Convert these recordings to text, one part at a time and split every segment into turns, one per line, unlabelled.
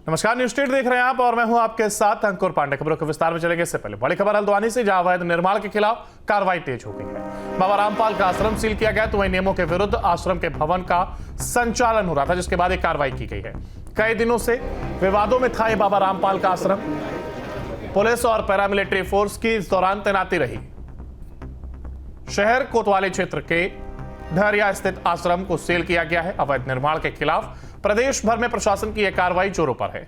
नमस्कार, news state देख रहे हैं आप और मैं हूं आपके साथ अंकुर पांडे। खबरों के विस्तार में चलेंगे। इससे पहले बड़ी खबर हल्द्वानी से, जहां अवैध निर्माण के खिलाफ कार्रवाई तेज हो गई है। बाबा रामपाल का आश्रम सील किया गया, तो वहीं नियमों के विरुद्ध आश्रम के भवन का संचालन हो रहा था, जिसके बाद एक कार्रवाई की गई है। कई दिनों से विवादों में था ये बाबा रामपाल का आश्रम। पुलिस और पैरामिलिट्री फोर्स की इस दौरान तैनाती रही। शहर कोतवाली क्षेत्र के ढहरिया स्थित आश्रम को सील किया गया है। अवैध निर्माण के खिलाफ प्रदेश भर में प्रशासन की यह कार्रवाई जोरों पर है।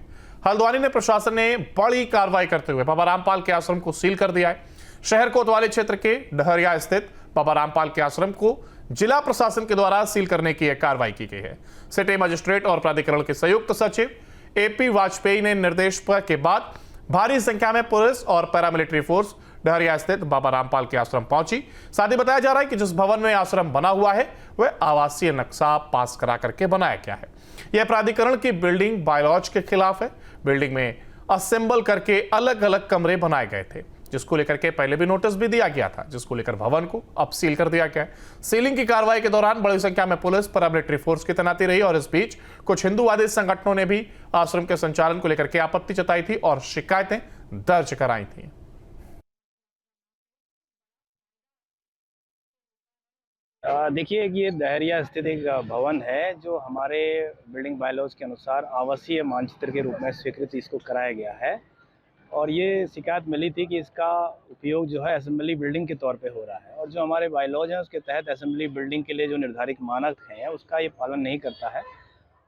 हल्द्वानी में प्रशासन ने बड़ी कार्रवाई करते हुए बाबा रामपाल के आश्रम को सील कर दिया है। शहर कोतवाली क्षेत्र के ढहरिया स्थित बाबा रामपाल के आश्रम को जिला प्रशासन के द्वारा सील करने की यह कार्रवाई की गई है। सिटी मजिस्ट्रेट और प्राधिकरण के संयुक्त सचिव एपी वाजपेयी ने निर्देश के बाद भारी संख्या में पुलिस और पैरामिलिट्री फोर्स ढहरिया स्थित बाबा रामपाल के आश्रम पहुंची। साथ ही बताया जा रहा है कि जिस भवन में आश्रम बना हुआ है वह आवासीय नक्शा पास करा करके बनाया गया है। यह प्राधिकरण की बिल्डिंग बायलॉज के खिलाफ है। बिल्डिंग में असेंबल करके अलग अलग कमरे बनाए गए थे, जिसको लेकर के पहले भी नोटिस भी दिया गया था, जिसको लेकर भवन को अब सील कर दिया गया है। सीलिंग की कार्रवाई के दौरान बड़ी संख्या में पुलिस पैरामिलिट्री फोर्स की तैनाती रही और इस बीच कुछ हिंदूवादी संगठनों ने भी आश्रम के संचालन को लेकर के आपत्ति जताई थी और शिकायतें दर्ज कराई थी।
देखिए कि ये ढहरिया स्थित एक भवन है जो हमारे बिल्डिंग बायलॉज के अनुसार आवासीय मानचित्र के रूप में स्वीकृति इसको कराया गया है। और ये शिकायत मिली थी कि इसका उपयोग जो है असेंबली बिल्डिंग के तौर पे हो रहा है, और जो हमारे बायलॉज हैं उसके तहत असेंबली बिल्डिंग के लिए जो निर्धारित मानक हैं उसका ये पालन नहीं करता है।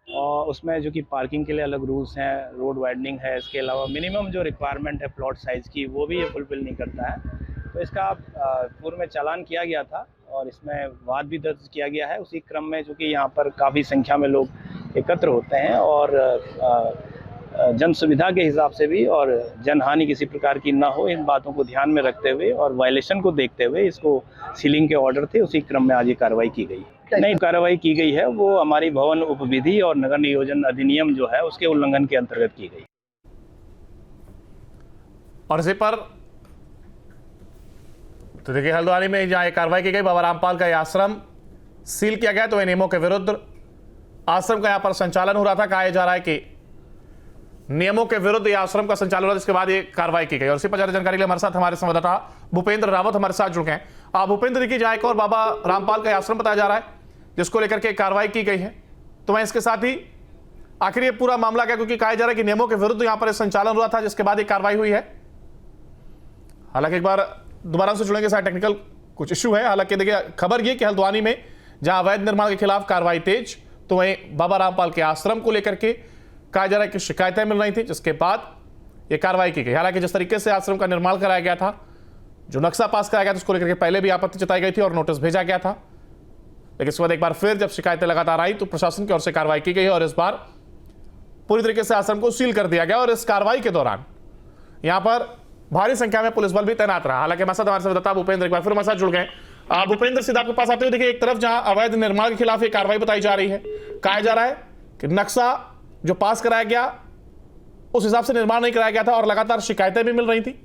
और उसमें जो कि पार्किंग के लिए अलग रूल्स हैं, रोड वाइडनिंग है, इसके अलावा मिनिमम जो रिक्वायरमेंट है प्लॉट साइज़ की वो भी ये फुलफिल नहीं करता है। तो इसका पूर्व में चालान किया गया था और इसमें वाद भी दर्ज किया गया है। उसी क्रम में जो कि यहाँ पर काफ़ी संख्या में लोग एकत्र होते हैं और जन सुविधा के हिसाब से भी और जनहानि किसी प्रकार की ना हो, इन बातों को ध्यान में रखते हुए और वायलेशन को देखते हुए इसको सीलिंग के ऑर्डर थे, उसी क्रम में आज ये कार्रवाई की गई। नई कार्रवाई की गई है वो हमारी भवन उपविधि और नगर नियोजन अधिनियम जो है उसके उल्लंघन के अंतर्गत की गई।
और इसी पर तो देखिए, हल्द्वानी में जहां एक कार्रवाई की गई, बाबा रामपाल का आश्रम सील किया गया, तो इन नियमों के विरुद्ध आश्रम का यहां पर संचालन हो रहा था। कहा जा रहा है कि नियमों के विरुद्ध यह आश्रम का संचालन हो रहा है, जिसके बाद ये कार्रवाई की गई। और इसी पर ज्यादा जानकारी के लिए हमारे साथ हमारे संवाददाता भूपेंद्र रावत हमारे साथ जुड़ गए हैं। भूपेंद्र, देखिए, जहां एक और बाबा रामपाल का आश्रम बताया जा रहा है जिसको लेकर के कार्रवाई की गई है, तो मैं इसके साथ ही आखिर ये पूरा मामला क्या, क्योंकि कहा जा रहा है कि नियमों के विरुद्ध यहां पर संचालन हुआ था, जिसके बाद ये कार्रवाई हुई है। हालांकि एक बार दोबारा से जुड़ेंगे, साथ टेक्निकल कुछ इश्यू है। हालांकि देखिए, खबर ये कि हल्द्वानी में जहां अवैध निर्माण के खिलाफ कार्रवाई तेज, तो वहीं बाबा रामपाल के आश्रम को लेकर के कहा जा रहा है कि शिकायतें मिल रही थी, जिसके बाद यह कार्रवाई की गई। हालांकि जिस तरीके से आश्रम का निर्माण कराया गया था, जो नक्शा पास कराया गया था, उसको लेकर के पहले भी आपत्ति जताई गई थी और नोटिस भेजा गया था। लेकिन इसके बाद एक बार फिर जब शिकायतें लगातार आई तो प्रशासन की ओर से कार्रवाई की गई और इस बार पूरी तरीके से आश्रम को सील कर दिया गया। और इस कार्रवाई के दौरान यहां पर भारी संख्या में पुलिस बल भी तैनात रहा। हालांकि हमारे साथ संवाददाता भूपेंद्र एक बार फिर हमारे साथ जुड़ गए। भूपेंद्र, सीधा आपके पास आते हुए, देखिए, एक तरफ जहां अवैध निर्माण के खिलाफ ये कार्रवाई बताई जा रही है, कहा जा रहा है कि नक्शा जो पास कराया गया उस हिसाब से निर्माण नहीं कराया गया था और लगातार शिकायतें भी मिल रही थी।